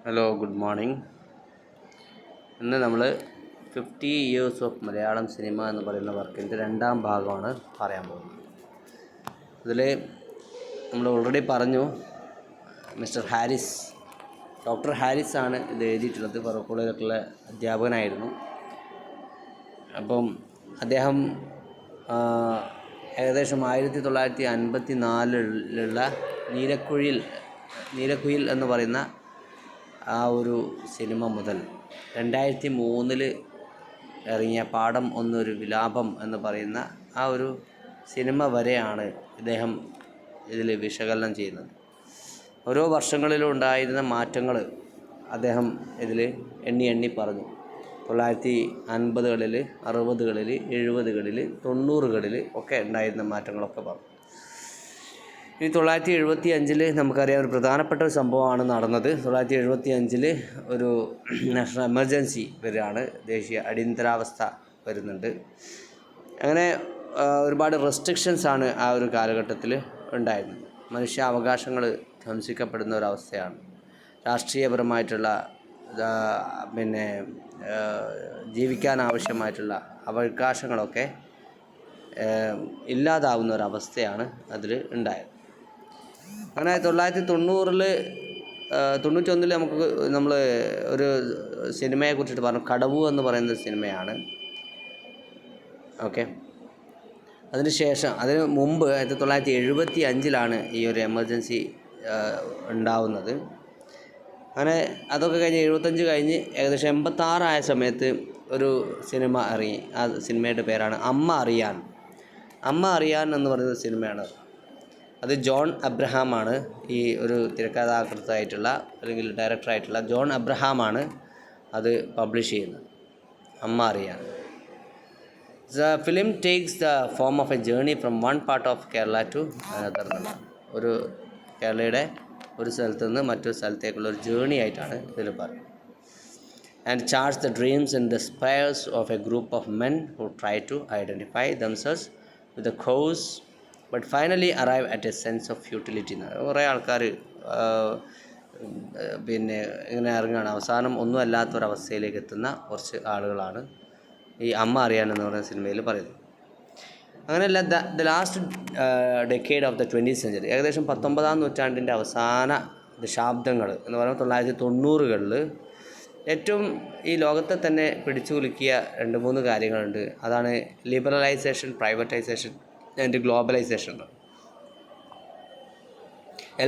Hello, good morning. ഇന്ന് നമ്മൾ 50 years of Malayalam cinema എന്ന് പറയുന്ന വർക്കിൻ്റെ രണ്ടാം ഭാഗമാണ് പറയാൻ പോകുന്നത്. ഇതിൽ നമ്മൾ ഓൾറെഡി പറഞ്ഞു, മിസ്റ്റർ ഹാരിസ്, ഡോക്ടർ ഹാരിസ് ആണ് ഇത് എഴുതിയിട്ടുള്ളത്. ഫറൂഖ് കോളേജിലുള്ള അധ്യാപകനായിരുന്നു. അപ്പം അദ്ദേഹം ഏകദേശം 1954 നീലക്കുയിൽ എന്ന് പറയുന്ന ആ ഒരു സിനിമ മുതൽ 2003 ഇറങ്ങിയ പാഠം ഒന്നൊരു വിലാപം എന്ന് പറയുന്ന ആ ഒരു സിനിമ വരെയാണ് ഇദ്ദേഹം ഇതിൽ വിശകലനം ചെയ്യുന്നത്. ഓരോ വർഷങ്ങളിലും ഉണ്ടായിരുന്ന മാറ്റങ്ങൾ അദ്ദേഹം ഇതിൽ എണ്ണി പറഞ്ഞു. 1950-കളിൽ, 60-കളിൽ, 70-കളിൽ, 90-കളിൽ ഒക്കെ ഉണ്ടായിരുന്ന മാറ്റങ്ങളൊക്കെ പറഞ്ഞു. ഈ 1975 നമുക്കറിയാം, ഒരു പ്രധാനപ്പെട്ട ഒരു സംഭവമാണ് നടന്നത്. 1975 ഒരു നാഷണൽ എമർജൻസി വരികയാണ്, ദേശീയ അടിയന്തരാവസ്ഥ വരുന്നുണ്ട്. അങ്ങനെ ഒരുപാട് റെസ്ട്രിക്ഷൻസാണ് ആ ഒരു കാലഘട്ടത്തിൽ ഉണ്ടായിരുന്നത്. മനുഷ്യാവകാശങ്ങൾ ധ്വംസിക്കപ്പെടുന്ന ഒരവസ്ഥയാണ്. രാഷ്ട്രീയപരമായിട്ടുള്ള ജീവിക്കാൻ ആവശ്യമായിട്ടുള്ള അവകാശങ്ങളൊക്കെ ഇല്ലാതാവുന്ന ഒരവസ്ഥയാണ് അതിൽ ഉണ്ടായത്. അങ്ങനെ 1991 നമ്മൾ ഒരു സിനിമയെ കുറിച്ചിട്ട് പറഞ്ഞു. കടവു എന്ന് പറയുന്ന സിനിമയാണ്. ഓക്കെ, അതിന് മുമ്പ് 1975 ഈ ഒരു എമർജൻസി ഉണ്ടാവുന്നത്. അങ്ങനെ അതൊക്കെ കഴിഞ്ഞ് 75 കഴിഞ്ഞ് ഏകദേശം 86 ആയ സമയത്ത് ഒരു സിനിമ ഇറങ്ങി. ആ സിനിമയുടെ പേരാണ് അമ്മ അറിയാൻ എന്ന് പറയുന്ന സിനിമയാണ്. അത് ജോൺ അബ്രഹാമാണ് ഈ ഒരു തിരക്കഥാകൃത്തായിട്ടുള്ള അല്ലെങ്കിൽ ഡയറക്ടറായിട്ടുള്ള ജോൺ അബ്രഹാമാണ് അത് പബ്ലിഷ് ചെയ്യുന്നത്. Amma Ariyan. The film takes the form of a journey from one part of Kerala to another എന്നുള്ള ഒരു കേരളയുടെ ഒരു സ്ഥലത്ത് നിന്ന് മറ്റൊരു സ്ഥലത്തേക്കുള്ള ഒരു ജേർണി ആയിട്ടാണ് ഇതിൽ പറയുന്നത്. And charts the dreams and the despairs of a group of men who try to identify themselves with the cause but finally arrive at a sense of futility. കുറേ ആൾക്കാർ ഇങ്ങനെ ഇറങ്ങുകയാണ്. അവസാനം ഒന്നും അല്ലാത്തൊരവസ്ഥയിലേക്ക് എത്തുന്ന കുറച്ച് ആളുകളാണ് ഈ അമ്മ അറിയാൻ എന്ന് പറയുന്ന സിനിമയിൽ പറയുന്നത്. അങ്ങനെയല്ല, the last decade of the 20th century, ഏകദേശം 19-ാം നൂറ്റാണ്ടിൻ്റെ അവസാന ദശാബ്ദങ്ങൾ എന്ന് പറയുമ്പോൾ 1990-കളിൽ ഏറ്റവും ഈ ലോകത്തെ തന്നെ പിടിച്ചു കുലുക്കിയ 2-3 കാര്യങ്ങളുണ്ട്. അതാണ് liberalisation, privatisation and globalisation.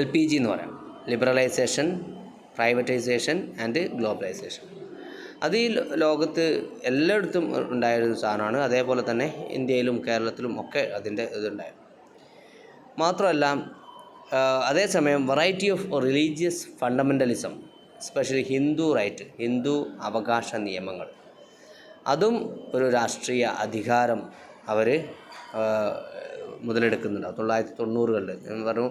LPG എന്ന് പറയാം. Liberalisation, privatisation and globalisation. അത് ഈ ലോകത്ത് എല്ലായിടത്തും ഉണ്ടായിരുന്ന സാധനമാണ്. അതേപോലെ തന്നെ ഇന്ത്യയിലും കേരളത്തിലും ഒക്കെ അതിൻ്റെ ഇതുണ്ടായിരുന്നു. മാത്രമല്ല, അതേസമയം variety of religious fundamentalism, especially Hindu അവകാശ നിയമങ്ങൾ, അതും ഒരു രാഷ്ട്രീയ അധികാരം അവർ മുതലെടുക്കുന്നുണ്ട്. 1990-കളിൽ ഞാൻ പറഞ്ഞു,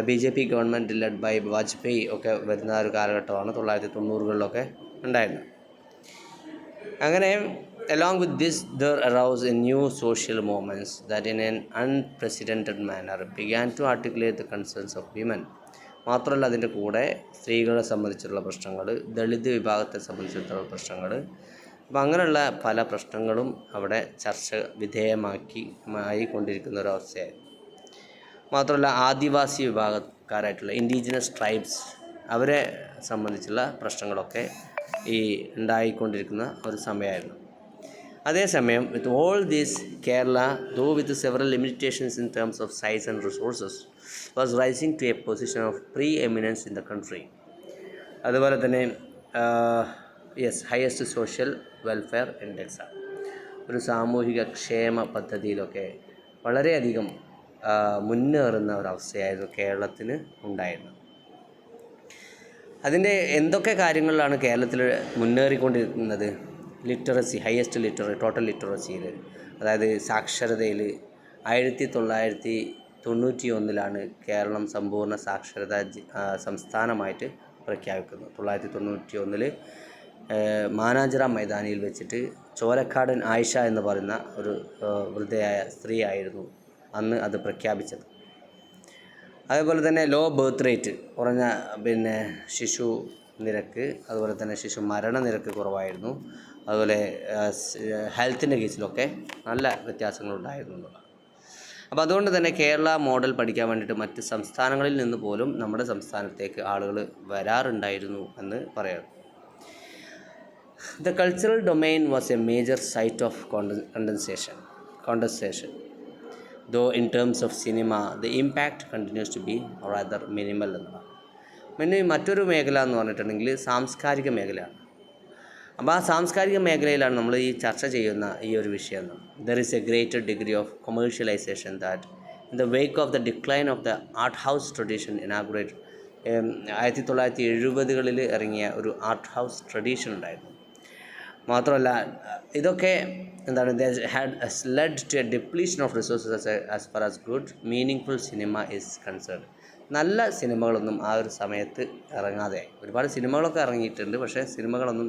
BJP government led by Vajpayee ഒക്കെ വരുന്ന ഒരു കാലഘട്ടമാണ് 1990-കളിലൊക്കെ ഉണ്ടായിരുന്നത്. അങ്ങനെ along with this there arose a new social movements that in an unprecedented manner began to articulate the concerns of women. മാത്രമല്ല, അതിൻ്റെ കൂടെ സ്ത്രീകളെ സംബന്ധിച്ചുള്ള പ്രശ്നങ്ങൾ, ദളിത് വിഭാഗത്തെ സംബന്ധിച്ചിട്ടുള്ള പ്രശ്നങ്ങൾ, അപ്പം അങ്ങനെയുള്ള പല പ്രശ്നങ്ങളും അവിടെ ചർച്ച വിധേയമായിക്കൊണ്ടിരിക്കുന്ന ഒരവസ്ഥയായിരുന്നു. മാത്രമല്ല, ആദിവാസി വിഭാഗക്കാരായിട്ടുള്ള ഇൻഡിജിനസ് ട്രൈബ്സ്, അവരെ സംബന്ധിച്ചുള്ള പ്രശ്നങ്ങളൊക്കെ ഈ ഉണ്ടായിക്കൊണ്ടിരിക്കുന്ന ഒരു സമയമായിരുന്നു. അതേസമയം with all these, Kerala, though with several limitations in terms of size and resources, was rising to a position of preeminence in the country. അതുപോലെ തന്നെ ഹയസ്റ്റ് സോഷ്യൽ വെൽഫെയർ ഇൻഡെക്സ്, ഒരു സാമൂഹിക ക്ഷേമ പദ്ധതിയിലൊക്കെ വളരെയധികം മുന്നേറുന്ന ഒരവസ്ഥയായിരുന്നു കേരളത്തിന് ഉണ്ടായിരുന്നത്. അതിൻ്റെ എന്തൊക്കെ കാര്യങ്ങളിലാണ് കേരളത്തിൽ മുന്നേറിക്കൊണ്ടിരിക്കുന്നത്? ലിറ്ററസി, ടോട്ടൽ ലിറ്ററസിയിൽ, അതായത് സാക്ഷരതയിൽ 1991 കേരളം സമ്പൂർണ്ണ സാക്ഷരതാ സംസ്ഥാനമായിട്ട് പ്രഖ്യാപിക്കുന്നത്. 1991 മാനാഞ്ചിറ മൈതാനിയിൽ വെച്ചിട്ട് ചോലക്കാടൻ ആയിഷ എന്ന് പറയുന്ന ഒരു വൃദ്ധയായ സ്ത്രീ ആയിരുന്നു അന്ന് അത് പ്രഖ്യാപിച്ചത്. അതേപോലെ തന്നെ ലോ ബർത്ത് റേറ്റ്, കുറഞ്ഞ ശിശു നിരക്ക്, അതുപോലെ തന്നെ ശിശു മരണനിരക്ക് കുറവായിരുന്നു. അതുപോലെ ഹെൽത്തിൻ്റെ കേസിലൊക്കെ നല്ല വ്യത്യാസങ്ങളുണ്ടായിരുന്നു എന്നുള്ളതാണ്. അപ്പോൾ അതുകൊണ്ട് തന്നെ കേരള മോഡൽ പഠിക്കാൻ വേണ്ടിയിട്ട് മറ്റ് സംസ്ഥാനങ്ങളിൽ നിന്ന് പോലും നമ്മുടെ സംസ്ഥാനത്തേക്ക് ആളുകൾ വരാറുണ്ടായിരുന്നു എന്ന് പറയാം. The cultural domain was a major site of condensation, though in terms of cinema the impact continues to be rather minimal എന്നതാണ്. പിന്നെ മറ്റൊരു മേഖല എന്ന് പറഞ്ഞിട്ടുണ്ടെങ്കിൽ സാംസ്കാരിക മേഖലയാണ്. അപ്പോൾ ആ സാംസ്കാരിക മേഖലയിലാണ് നമ്മൾ ഈ ചർച്ച ചെയ്യുന്ന ഈ ഒരു വിഷയം. There is a greater degree of commercialisation that in the wake of the decline of the art house tradition inaugurate 1970-കളിൽ ഇറങ്ങിയ ഒരു ആർട്ട് ഹൗസ് ട്രഡീഷൻ ഉണ്ടായിരുന്നു. മാത്രമല്ല ഇതൊക്കെ എന്താണ്, had led to a depletion of resources as far as good meaning cinema is concern. നല്ല സിനിമകളൊന്നും ആ ഒരു സമയത്ത് ഇറങ്ങാതെ, ഒരുപാട് സിനിമകളൊക്കെ ഇറങ്ങിയിട്ടുണ്ട്, പക്ഷേ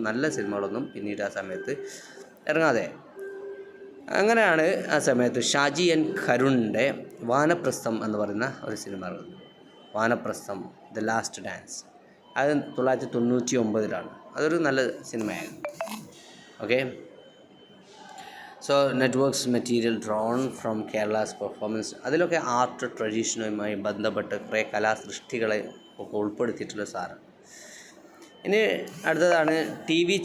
നല്ല സിനിമകളൊന്നും പിന്നീട് ആ സമയത്ത് ഇറങ്ങാതെ. അങ്ങനെയാണ് ആ സമയത്ത് ഷാജി എൻ കരുണിൻ്റെ വാനപ്രസ്ഥം എന്ന് പറയുന്ന ഒരു സിനിമ ഇറങ്ങുന്നത്. വാനപ്രസ്ഥം ദ ലാസ്റ്റ് ഡാൻസ്, അത് 1999-ലാണ്. അതൊരു നല്ല സിനിമയായിരുന്നു. Okay, so networks material drawn from Kerala's performance, അതിലൊക്കെ ആർട്ട് ട്രഡീഷനുമായി ബന്ധപ്പെട്ട് കുറേ കലാസൃഷ്ടികളെ ഒക്കെ ഉൾപ്പെടുത്തിയിട്ടുള്ള സാധനം. ഇനി അടുത്തതാണ് T V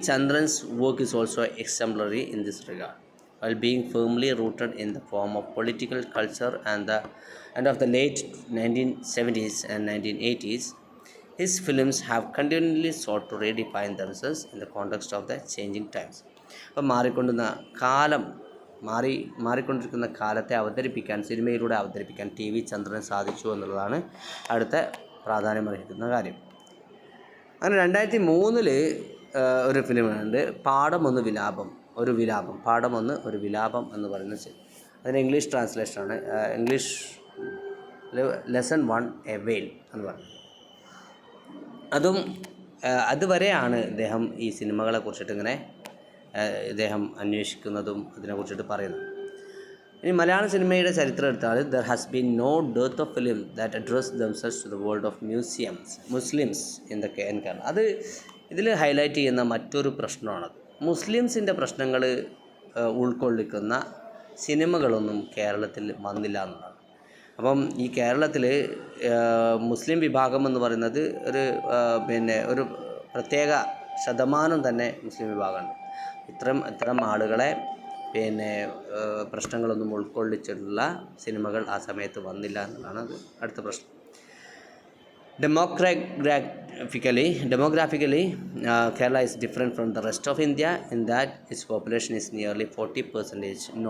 Chandran's work is also exemplary in this regard. while being firmly rooted in the form of political culture and of the late 1970s and 1980s, his films have continually sought to redefine themselves in the context of the changing times. അപ്പം മാറിക്കൊണ്ടിരിക്കുന്ന കാലത്തെ സിനിമയിലൂടെ അവതരിപ്പിക്കാൻ T V ചന്ദ്രൻ സാധിച്ചു എന്നുള്ളതാണ് അടുത്ത പ്രാധാന്യമർഹിക്കുന്ന കാര്യം. അങ്ങനെ 2003 ഒരു ഫിലിമുണ്ട്, പാഠം ഒന്ന് ഒരു വിലാപം എന്ന് പറയുന്ന സിനിമ. അതിന് ഇംഗ്ലീഷ് ട്രാൻസ്ലേഷനാണ്. ഇംഗ്ലീഷ് ലെസൺ 1 എ വെയിൽ എന്ന് പറയുന്നത്. അതുവരെയാണ് ഇദ്ദേഹം ഈ സിനിമകളെ കുറിച്ചിട്ട് ഇദ്ദേഹം അന്വേഷിക്കുന്നതും അതിനെക്കുറിച്ചിട്ട് പറയുന്നത്. ഇനി മലയാള സിനിമയുടെ ചരിത്രം എടുത്താൽ there has been no dearth of film that address themselves to the world of Muslims in the Kerala. അത് ഇതിൽ ഹൈലൈറ്റ് ചെയ്യുന്ന മറ്റൊരു പ്രശ്നമാണത്. മുസ്ലിംസിൻ്റെ പ്രശ്നങ്ങൾ ഉൾക്കൊള്ളിക്കുന്ന സിനിമകളൊന്നും കേരളത്തിൽ വന്നില്ല എന്നതാണ്. അപ്പം ഈ കേരളത്തിൽ മുസ്ലിം വിഭാഗം എന്ന് പറയുന്നത് ഒരു പ്രത്യേക ശതമാനം തന്നെ മുസ്ലിം വിഭാഗമുണ്ട്. ഇത്തരം ആളുകളെ പ്രശ്നങ്ങളൊന്നും ഉൾക്കൊള്ളിച്ചിട്ടുള്ള സിനിമകൾ ആ സമയത്ത് വന്നില്ല എന്നതാണ് അടുത്ത പ്രശ്നം. Demographically, Kerala is different from the rest of India in that its population is nearly 40%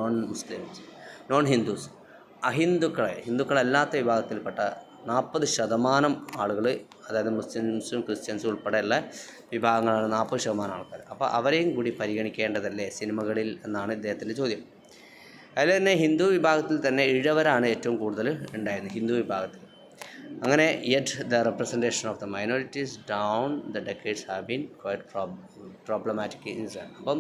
non-Hindus. ഹിന്ദുക്കളല്ലാത്ത വിഭാഗത്തിൽപ്പെട്ട 40% ആളുകൾ, അതായത് മുസ്ലിംസും ക്രിസ്ത്യൻസും ഉൾപ്പെടെയുള്ള വിഭാഗങ്ങളാണ് 40% ആൾക്കാർ. അപ്പോൾ അവരെയും കൂടി പരിഗണിക്കേണ്ടതല്ലേ സിനിമകളിൽ എന്നാണ് ഇദ്ദേഹത്തിൻ്റെ ചോദ്യം. അതിൽ തന്നെ ഹിന്ദു വിഭാഗത്തിൽ തന്നെ ഇഴവരാണ് ഏറ്റവും കൂടുതൽ ഉണ്ടായിരുന്നത് ഹിന്ദു വിഭാഗത്തിൽ. അങ്ങനെ yet the representation of the minorities down the decades have been quite problematic in Israel. അപ്പം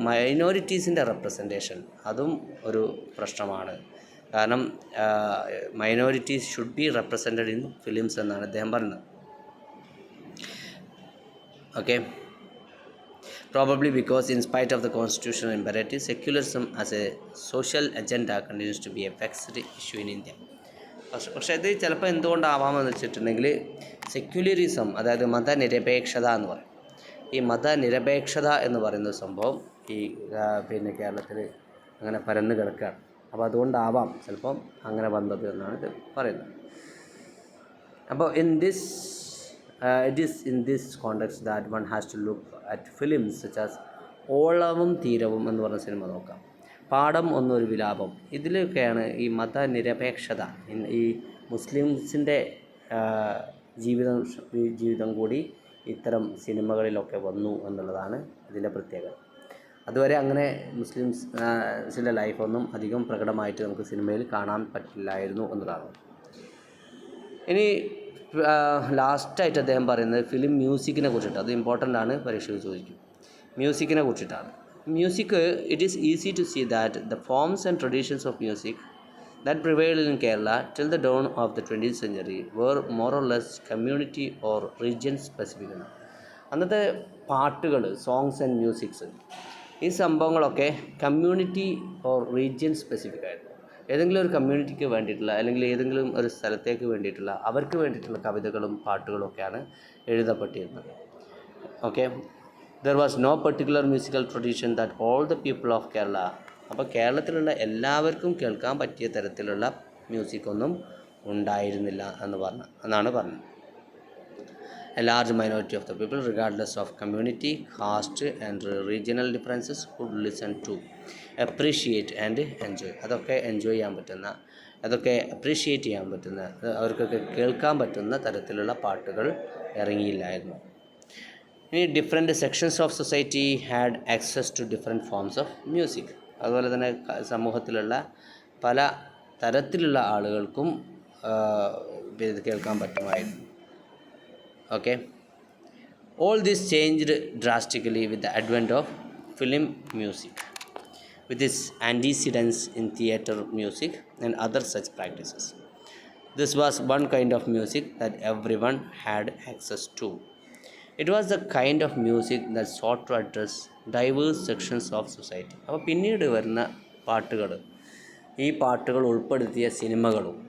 മൈനോറിറ്റീസിൻ്റെ റെപ്രസെൻറ്റേഷൻ അതും ഒരു പ്രശ്നമാണ്. കാരണം minorities should be represented in films എന്നാണ് അദ്ദേഹം പറയുന്നത്. Okay, probably because in spite of the constitutional imperative, secularism as a social agenda continues to be a vexed issue in India. പക്ഷേ ഇത് ചിലപ്പോൾ എന്തുകൊണ്ടാവാമെന്ന് വെച്ചിട്ടുണ്ടെങ്കിൽ സെക്യുലറിസം, അതായത് മതനിരപേക്ഷത എന്ന് പറയും. ഈ മതനിരപേക്ഷത എന്ന് പറയുന്ന സംഭവം ഈ കേരളത്തിൽ അങ്ങനെ പരന്നു കിടക്കുകയാണ്. അപ്പോൾ അതുകൊണ്ടാവാം ചിലപ്പം അങ്ങനെ വന്നത് എന്നാണ് ഇത് പറയുന്നത്. അപ്പോൾ it is in this context that one has to look at films such as ഓളവും തീരവും എന്ന് പറഞ്ഞ സിനിമ നോക്കാം, പാഠം ഒന്നൊരു വിലാപം. ഇതിലൊക്കെയാണ് ഈ മതനിരപേക്ഷത, ഈ മുസ്ലിംസിൻ്റെ ജീവിതം കൂടി ഇത്തരം സിനിമകളിലൊക്കെ വന്നു എന്നുള്ളതാണ് ഇതിൻ്റെ പ്രത്യേകത. അതുവരെ അങ്ങനെ മുസ്ലിംസിൻ്റെ ലൈഫൊന്നും അധികം പ്രകടമായിട്ട് നമുക്ക് സിനിമയിൽ കാണാൻ പറ്റില്ലായിരുന്നു എന്നുള്ളതാണ്. ഇനി ലാസ്റ്റായിട്ട് അദ്ദേഹം പറയുന്നത് ഫിലിം മ്യൂസിക്കിനെ കുറിച്ചിട്ട്, അത് ഇമ്പോർട്ടൻ്റ് ആണ്, പരീക്ഷയ്ക്ക് ചോദിക്കും. മ്യൂസിക്കിനെ കുറിച്ചിട്ടാണ്. Music, it is easy to see that the forms and traditions of music that prevailed in Kerala till the dawn of the 20th century were more or less community or region specific. അന്നത്തെ പാട്ടുകൾ, songs and musics, ഈ സംഭവങ്ങളൊക്കെ community or region specific ആയിരുന്നു. ഏതെങ്കിലും ഒരു കമ്മ്യൂണിറ്റിക്ക് വേണ്ടിയിട്ടുള്ള അല്ലെങ്കിൽ ഏതെങ്കിലും ഒരു സ്ഥലത്തേക്ക് വേണ്ടിയിട്ടുള്ള അവർക്ക് വേണ്ടിയിട്ടുള്ള കവിതകളും പാട്ടുകളും ഒക്കെയാണ് എഴുതപ്പെട്ടിരുന്നത്. Okay, there was no particular musical tradition that all the people of Kerala. അപ്പോൾ കേരളത്തിലുള്ള എല്ലാവർക്കും കേൾക്കാൻ പറ്റിയ തരത്തിലുള്ള മ്യൂസിക്കൊന്നും ഉണ്ടായിരുന്നില്ല എന്നാണ് പറഞ്ഞത്. A large minority of the people, regardless of community, caste and regional differences, would listen to, appreciate and enjoy. അതൊക്കെ എൻജോയ് ചെയ്യാൻ പറ്റുന്ന, അതൊക്കെ അപ്രീഷിയേറ്റ് ചെയ്യാൻ പറ്റുന്ന, അവർക്കൊക്കെ കേൾക്കാൻ പറ്റുന്ന തരത്തിലുള്ള പാട്ടുകൾ ഇറങ്ങിയില്ലായിരുന്നു. ഇനി different sections of society had access to different forms of music. അതുപോലെ തന്നെ സമൂഹത്തിലുള്ള പല തരത്തിലുള്ള ആളുകൾക്കും ഇത് കേൾക്കാൻ പറ്റുമായിരുന്നു. Okay, all this changed drastically with the advent of film music, with its antecedents in theatre music and other such practices. This was one kind of music that everyone had access to. It was the kind of music that sought to address diverse sections of society. അപ്പോൾ പിന്നീട് വരുന്ന പാട്ടുകൾ, ഈ പാട്ടുകൾ ഉൾപ്പെടുത്തിയ സിനിമകളും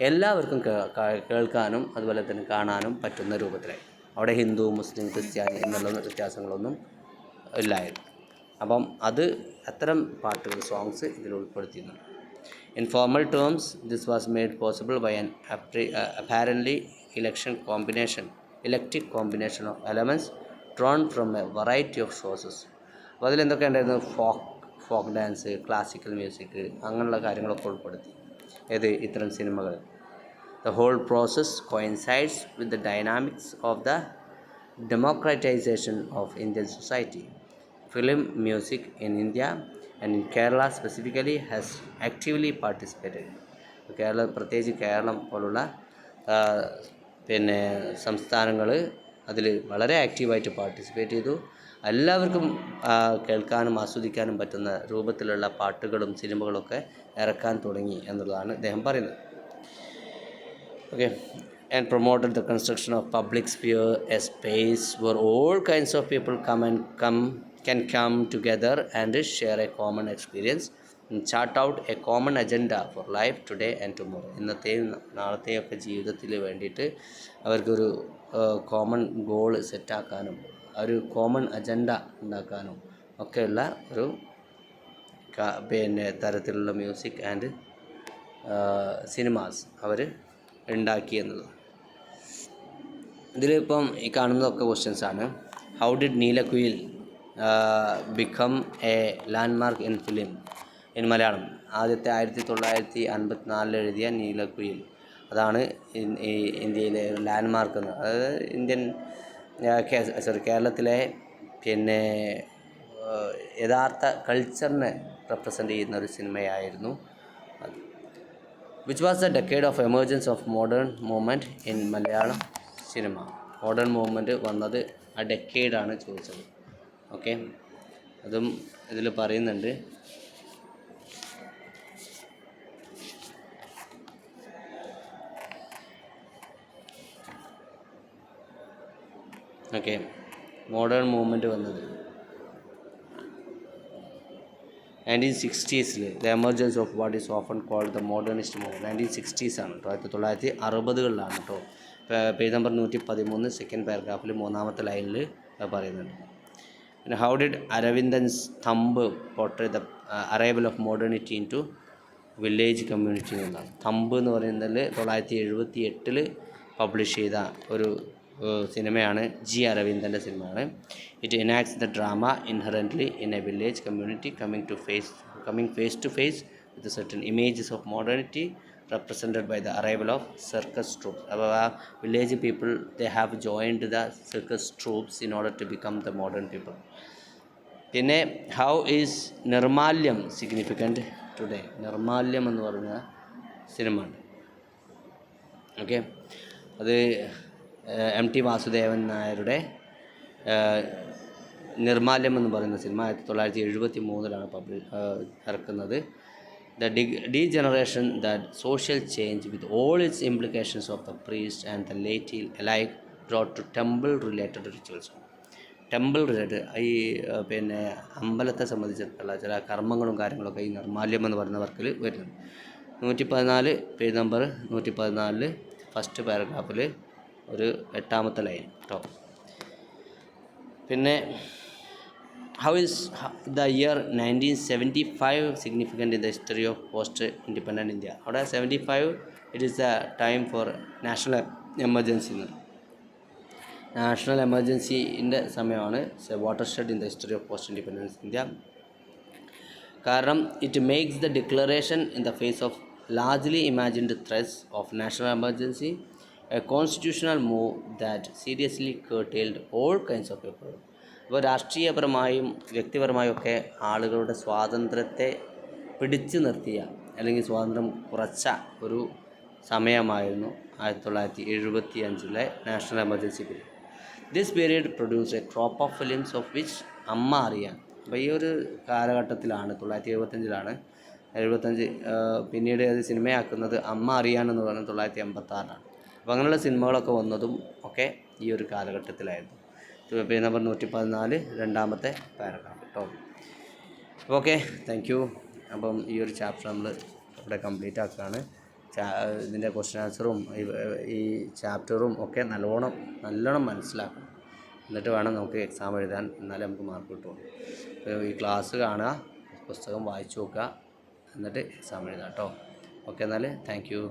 എല്ലാവർക്കും കേൾക്കാനും അതുപോലെ തന്നെ കാണാനും പറ്റുന്ന രൂപത്തിലായി. അവിടെ ഹിന്ദു, മുസ്ലിം, ക്രിസ്ത്യാനി എന്നുള്ള വ്യത്യാസങ്ങളൊന്നും ഇല്ലായിരുന്നു. അപ്പം അത് അത്തരം പാട്ടുകൾ, സോങ്സ് ഇതിൽ ഉൾപ്പെടുത്തിയിരുന്നു. In formal terms this was made possible by an apparently electric combination of elements drawn from a variety of sources. അപ്പോൾ അതിലെന്തൊക്കെ ഉണ്ടായിരുന്നു? ഫോക്ക് ഡാൻസ്, ക്ലാസിക്കൽ മ്യൂസിക്, അങ്ങനെയുള്ള കാര്യങ്ങളൊക്കെ ഉൾപ്പെടുത്തി ഇത്തരം സിനിമകൾ. The whole process coincides with the dynamics of the democratization of Indian society. Film music in India and in Kerala specifically has actively participated. പ്രത്യേകിച്ച് കേരളം പോലുള്ള സംസ്ഥാനങ്ങൾ അതിൽ വളരെ ആക്റ്റീവായിട്ട് പാർട്ടിസിപ്പേറ്റ് ചെയ്തു. എല്ലാവർക്കും കേൾക്കാനും ആസ്വദിക്കാനും പറ്റുന്ന രൂപത്തിലുള്ള പാട്ടുകളും സിനിമകളൊക്കെ ഇറക്കാൻ തുടങ്ങി എന്നുള്ളതാണ് അദ്ദേഹം പറയുന്നത്. Okay, and promoted the construction of public sphere, a space where all kinds of people can come together and share a common experience and chart out a common agenda for life today and tomorrow. ഇന്നത്തെയും നാളത്തെയൊക്കെ ജീവിതത്തിൽ വേണ്ടിയിട്ട് അവർക്കൊരു common goal സെറ്റാക്കാനും ഒരു common agenda ഉണ്ടാക്കാനും ഒക്കെയുള്ള ഒരു തരത്തിലുള്ള music and cinemas അവർ ഉണ്ടാക്കി എന്നുള്ളത്. ഇതിലിപ്പം ഈ കാണുന്നതൊക്കെ ക്വസ്റ്റ്യൻസാണ്. How did Neelakuyil become a landmark in film in Malayalam? ആദ്യത്തെ 1954 എഴുതിയ നീലക്കുയിൽ, അതാണ് ഇന്ത്യയിലെ ലാൻഡ്മാർക്ക് എന്ന്. അതായത് കേരളത്തിലെ യഥാർത്ഥ കൾച്ചറിനെ റെപ്രസെൻ്റ് ചെയ്യുന്ന ഒരു സിനിമയായിരുന്നു അത്. Which was the decade of emergence of modern movement in Malayalam cinema. Modern movement വന്നത് ആ ഡെക്കേഡാണ് ചോദിച്ചത്. ഓക്കെ, അതും ഇതിൽ പറയുന്നുണ്ട്. ഓക്കെ, മോഡേൺ മൂവ്മെൻറ്റ് വന്നത് 1960s, the emergence of what is often called the modernist movement. 1960s ആണ് കേട്ടോ, 1960s കേട്ടോ. പേജ് നമ്പർ 113 സെക്കൻഡ് പാരഗ്രാഫിൽ 3ാമത്തെ ലൈനിൽ പറയുന്നുണ്ട്. പിന്നെ how did Aravindan's Thampu portray the arrival of modernity in to village community എന്നാണ്. തമ്പ് എന്ന് പറയുന്നതിൽ 1978 പബ്ലിഷ് ചെയ്ത ഒരു സിനിമയാണ്, ജി അരവിന്ദൻ്റെ സിനിമയാണ്. It enacts the drama inherently in a village community coming face to face with certain images of modernity represented by the arrival of circus troops. അപ്പോൾ ആ village people they have joined the circus troops in order to become the modern people. പിന്നെ how is Nirmalyam significant today? Nirmalyam എന്ന് പറഞ്ഞ cinema ഉണ്ട്. Okay, അത് MT Vasudevan നായരുടെ നിർമാല്യം എന്ന് പറയുന്ന സിനിമ 1973 ഇറക്കുന്നത്. the degeneration, that social change with all its implications of the priest and the laity alike brought to temple related rituals. Temple related ഈ പിന്നെ അമ്പലത്തെ സംബന്ധിച്ചിട്ടുള്ള ചില കർമ്മങ്ങളും കാര്യങ്ങളൊക്കെ ഈ നിർമാല്യം എന്ന് പറയുന്ന വർക്കിൽ വരുന്നത്. 114 പേജ് നമ്പർ 114 ഫസ്റ്റ് പാരഗ്രാഫിൽ ഒരു 8ാമത്തെ ലൈൻ കേട്ടോ. പിന്നെ how is the year 1975 significant in the history of post independent India? അവിടെ 75 it is the time for national emergency. National എമർജൻസിൻ്റെ സമയമാണ് watershed in the history of post independence India. കാരണം it makes the declaration in the face of largely imagined threats of national emergency a constitutional move that seriously curtailed all kinds of people. അപ്പോൾ രാഷ്ട്രീയപരമായും വ്യക്തിപരമായും ഒക്കെ ആളുകളുടെ സ്വാതന്ത്ര്യത്തെ പിടിച്ചു നിർത്തിയ അല്ലെങ്കിൽ സ്വാതന്ത്ര്യം കുറച്ച ഒരു സമയമായിരുന്നു 1975 national emergency period. This period produce A crop of films of which അമ്മ അറിയാൻ. അപ്പോൾ ഈ ഒരു കാലഘട്ടത്തിലാണ് 1975 75 പിന്നീട് അത് സിനിമയാക്കുന്നത് അമ്മ അറിയാൻ എന്ന് പറയുന്നത് 1986. അപ്പോൾ അങ്ങനെയുള്ള സിനിമകളൊക്കെ വന്നതും ഒക്കെ ഈ ഒരു കാലഘട്ടത്തിലായിരുന്നു. പേജ് നമ്പർ 114 2ാമത്തെ പാരഗ്രാഫ് കേട്ടോ. Okay, thank you. അപ്പം ഈ ഒരു ചാപ്റ്റർ നമ്മൾ ഇവിടെ കംപ്ലീറ്റ് ആക്കുകയാണ്. ഇതിൻ്റെ ക്വസ്റ്റ്യൻ ആൻസറും ഈ ചാപ്റ്ററും ഒക്കെ നല്ലോണം മനസ്സിലാക്കണം. എന്നിട്ട് വേണം നമുക്ക് എക്സാം എഴുതാൻ, എന്നാലേ നമുക്ക് മാർക്ക് കിട്ടുള്ളൂ. ഈ ക്ലാസ് കാണുക, പുസ്തകം വായിച്ചു നോക്കുക, എന്നിട്ട് എക്സാം എഴുതാം കേട്ടോ. ഓക്കെ, എന്നാൽ താങ്ക് യു.